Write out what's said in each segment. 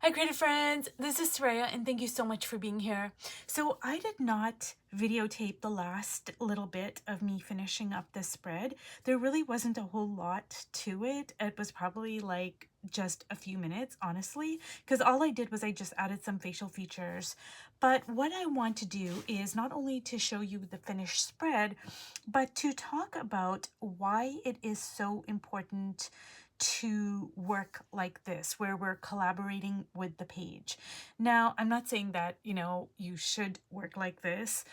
Hi creative friends, this is Soraya and thank you so much for being here. So I did not videotape the last little bit of me finishing up this spread. There really wasn't a whole lot to it. It was probably like just a few minutes, honestly, because all I did was I just added some facial features. But what I want to do is not only to show you the finished spread, but to talk about why it is so important to work like this, where we're collaborating with the page. Now, I'm not saying that, you should work like this.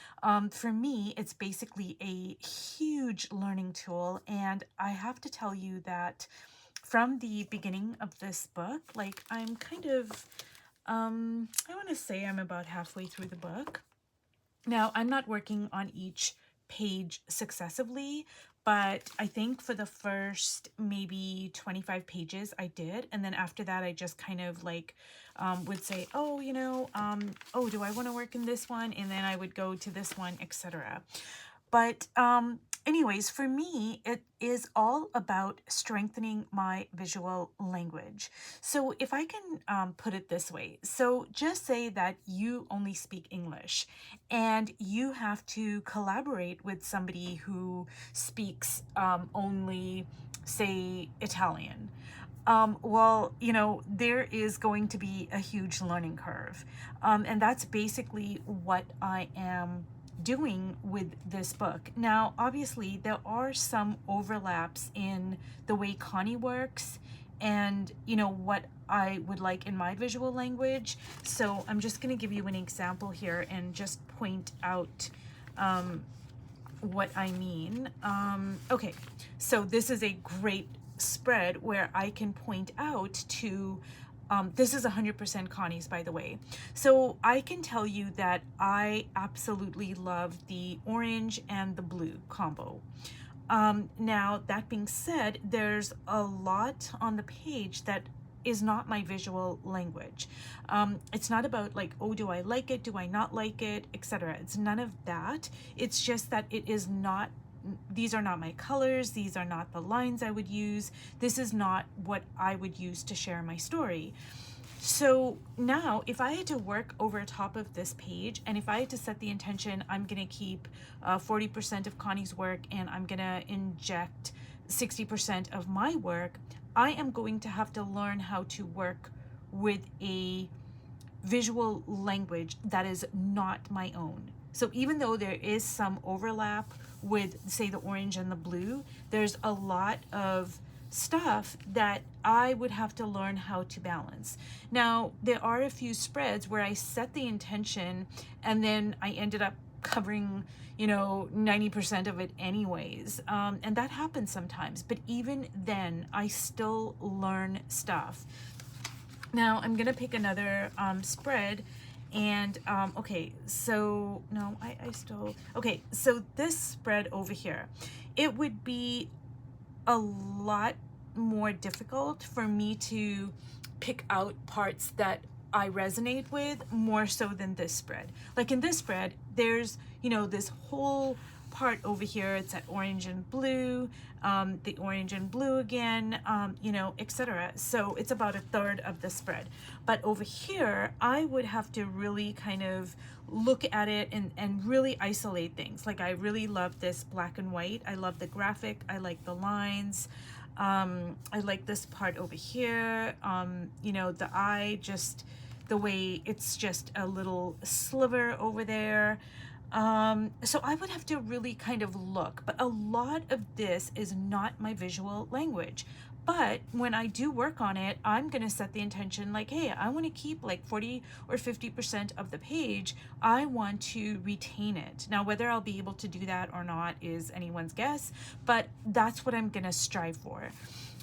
For me, it's basically a huge learning tool. And I have to tell you that from the beginning of this book, like I'm kind of, I want to say I'm about halfway through the book. Now, I'm not working on each page successively, but I think for the first maybe 25 pages I did. And then after that, I just kind of like would say, oh, oh, do I want to work in this one? And then I would go to this one, etc. But anyways, for me, it is all about strengthening my visual language. So if I can put it this way, so just say that you only speak English and you have to collaborate with somebody who speaks only, say, Italian. Well, there is going to be a huge learning curve. And that's basically what I am doing with this book. Now, obviously, there are some overlaps in the way Connie works and, what I would like in my visual language. So I'm just going to give you an example here and just point out what I mean. Okay, so this is a great spread where I can point out to this is 100% Connie's, by the way. So I can tell you that I absolutely love the orange and the blue combo. Now, that being said, there's a lot on the page that is not my visual language. It's not about like, oh, do I like it? Do I not like it? Etc. It's none of that. It's just that it is not, these are not my colors. These are not the lines I would use. This is not what I would use to share my story. So now if I had to work over top of this page and if I had to set the intention, I'm going to keep 40% of Connie's work and I'm going to inject 60% of my work, I am going to have to learn how to work with a visual language that is not my own. So even though there is some overlap with, say, the orange and the blue, there's a lot of stuff that I would have to learn how to balance. Now, there are a few spreads where I set the intention and then I ended up covering 90% of it anyways, and that happens sometimes, but even then I still learn stuff. Now I'm gonna pick another spread and okay, so no, I still, okay, so this spread over here, it would be a lot more difficult for me to pick out parts that I resonate with more so than this spread. Like in this spread, there's, this whole part over here, it's at orange and blue, the orange and blue again, etc. So it's about a third of the spread. But over here, I would have to really kind of look at it and really isolate things. Like I really love this black and white. I love the graphic. I like the lines. I like this part over here. The eye, just the way it's just a little sliver over there. So I would have to really kind of look, but a lot of this is not my visual language. But when I do work on it, I'm going to set the intention like, hey, I want to keep like 40 or 50% of the page. I want to retain it. Now, whether I'll be able to do that or not is anyone's guess, but that's what I'm going to strive for.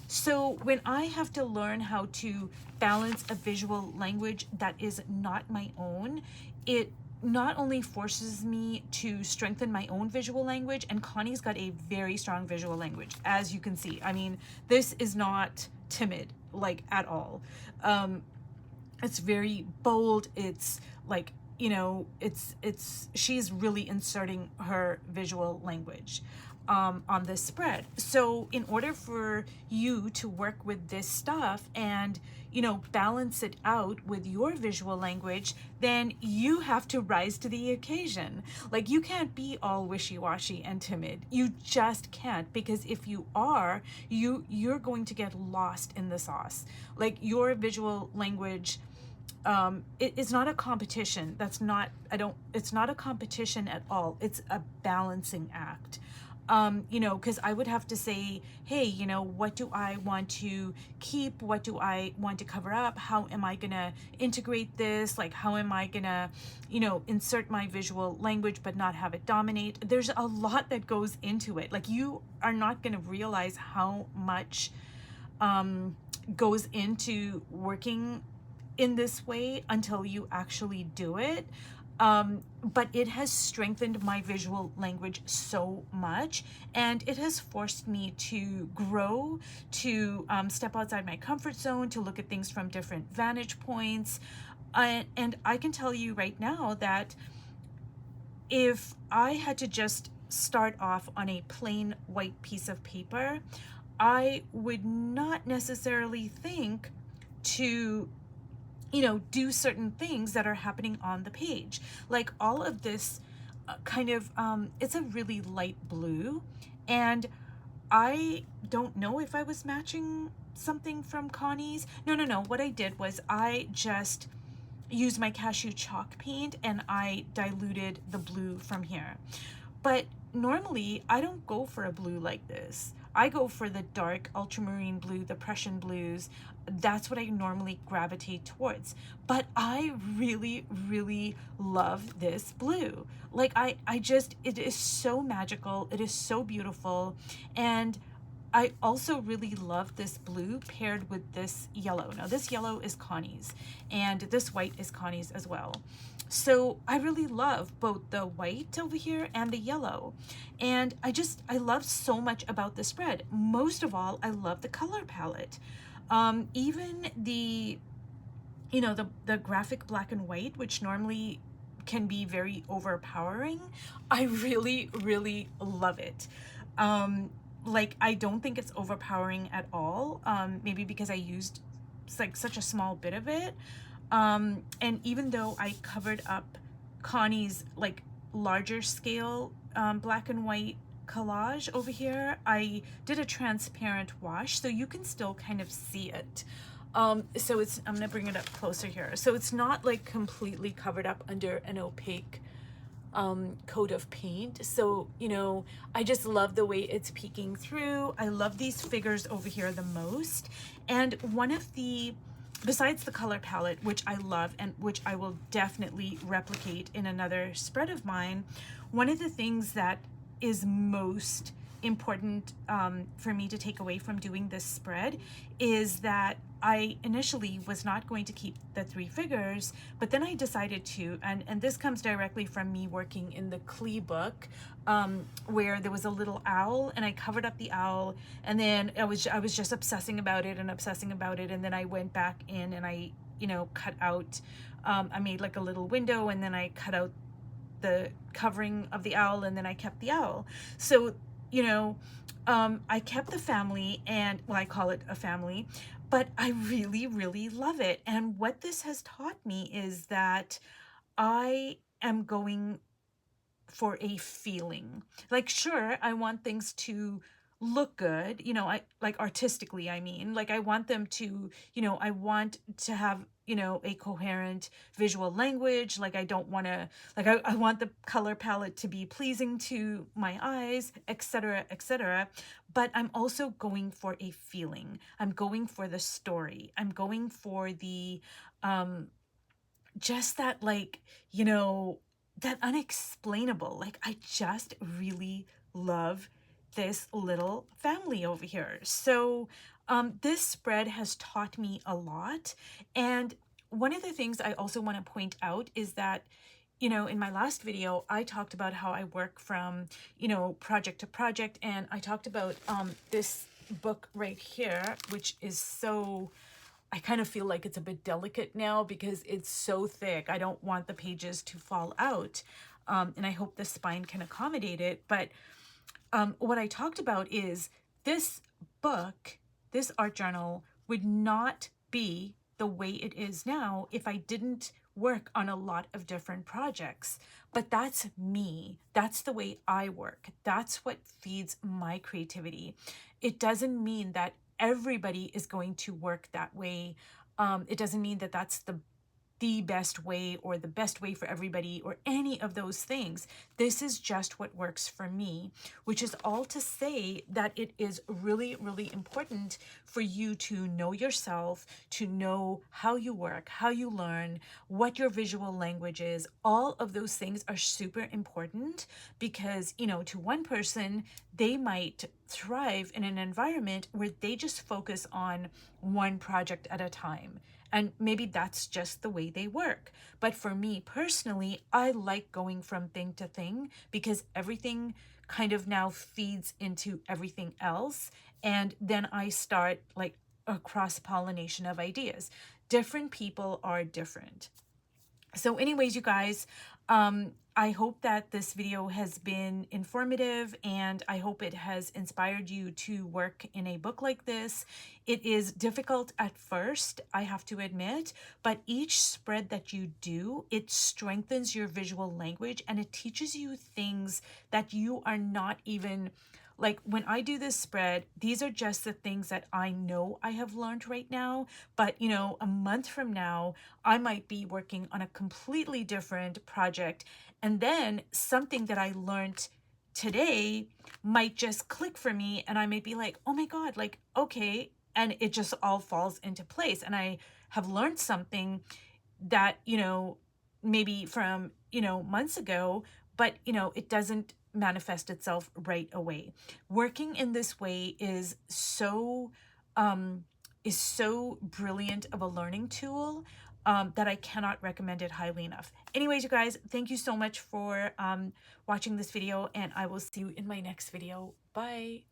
So when I have to learn how to balance a visual language that is not my own, it not only forces me to strengthen my own visual language, and Connie's got a very strong visual language, as you can see. I mean, this is not timid, like, at all. It's very bold. It's like, she's really inserting her visual language. on this spread. So in order for you to work with this stuff and, you know, balance it out with your visual language, then you have to rise to the occasion. Like, you can't be all wishy-washy and timid. You just can't, because if you are, you're going to get lost in the sauce. Like, your visual language, it is not a competition. It's not a competition at all. It's a balancing act. You know, because I would have to say, hey, you know, what do I want to keep? What do I want to cover up? How am I going to integrate this? Like, how am I going to, you know, insert my visual language but not have it dominate? There's a lot that goes into it. Like, you are not going to realize how much goes into working in this way until you actually do it. But it has strengthened my visual language so much, and it has forced me to grow, to step outside my comfort zone, to look at things from different vantage points. And I can tell you right now that if I had to just start off on a plain white piece of paper, I would not necessarily think to, you know, do certain things that are happening on the page. Like, all of this kind of, it's a really light blue, and I don't know if I was matching something from Connie's. No. What I did was I just used my cashew chalk paint and I diluted the blue from here. But normally I don't go for a blue like this. I go for the dark ultramarine blue, the Prussian blues. That's what I normally gravitate towards. But I really, really love this blue. Like, I just, it is so magical. It is so beautiful. And I also really love this blue paired with this yellow. Now, this yellow is Connie's, and this white is Connie's as well. So I really love both the white over here and the yellow. And I love so much about the spread. Most of all, I love the color palette. Even the, you know, the graphic black and white, which normally can be very overpowering, I really, really love it. Like, I don't think it's overpowering at all. Maybe because I used like such a small bit of it. And even though I covered up Connie's like larger scale black and white collage over here, I did a transparent wash, so you can still kind of see it. So it's, I'm gonna bring it up closer here. So it's not like completely covered up under an opaque coat of paint. So, you know, I just love the way it's peeking through. I love these figures over here the most. And one of the, besides the color palette, which I love and which I will definitely replicate in another spread of mine, one of the things that is most important for me to take away from doing this spread is that I initially was not going to keep the 3 figures, but then I decided to, and this comes directly from me working in the Klee book, where there was a little owl, and I covered up the owl, and then I was just obsessing about it, and then I went back in and I, you know, cut out, I made like a little window, and then I cut out the covering of the owl, and then I kept the owl. So, you know, I kept the family, and, well, I call it a family, but I really, really love it. And what this has taught me is that I am going for a feeling. Like, sure, I want things to look good, you know, I like artistically, I mean, like, I want them to, you know, I want to have, you know, a coherent visual language. Like, I don't want to, like, I want the color palette to be pleasing to my eyes, etc., etc. But I'm also going for a feeling. I'm going for the story. I'm going for the, just that, like, you know, that unexplainable. Like, I just really love this little family over here. So this spread has taught me a lot. And one of the things I also want to point out is that, you know, in my last video, I talked about how I work from, you know, project to project. And I talked about this book right here, which is so, I kind of feel like it's a bit delicate now because it's so thick. I don't want the pages to fall out. And I hope the spine can accommodate it. But what I talked about is this book, this art journal would not be the way it is now if I didn't work on a lot of different projects. But that's me. That's the way I work. That's what feeds my creativity. It doesn't mean that everybody is going to work that way. It doesn't mean that that's the best way or the best way for everybody or any of those things. This is just what works for me, which is all to say that it is really, really important for you to know yourself, to know how you work, how you learn, what your visual language is. All of those things are super important because, you know, to one person, they might thrive in an environment where they just focus on one project at a time. And maybe that's just the way they work. But for me personally, I like going from thing to thing because everything kind of now feeds into everything else. And then I start like a cross pollination of ideas. Different people are different. So anyways, you guys, I hope that this video has been informative and I hope it has inspired you to work in a book like this. It is difficult at first, I have to admit, but each spread that you do, it strengthens your visual language and it teaches you things that you are not even like when I do this spread, these are just the things that I know I have learned right now. But, you know, a month from now, I might be working on a completely different project. And then something that I learned today might just click for me. And I may be like, oh my God, like, okay. And it just all falls into place. And I have learned something that, you know, maybe from, you know, months ago, but, you know, it doesn't manifest itself right away. Working in this way um, is so brilliant of a learning tool that I cannot recommend it highly enough. Anyways, you guys, thank you so much for watching this video, and I will see you in my next video. Bye.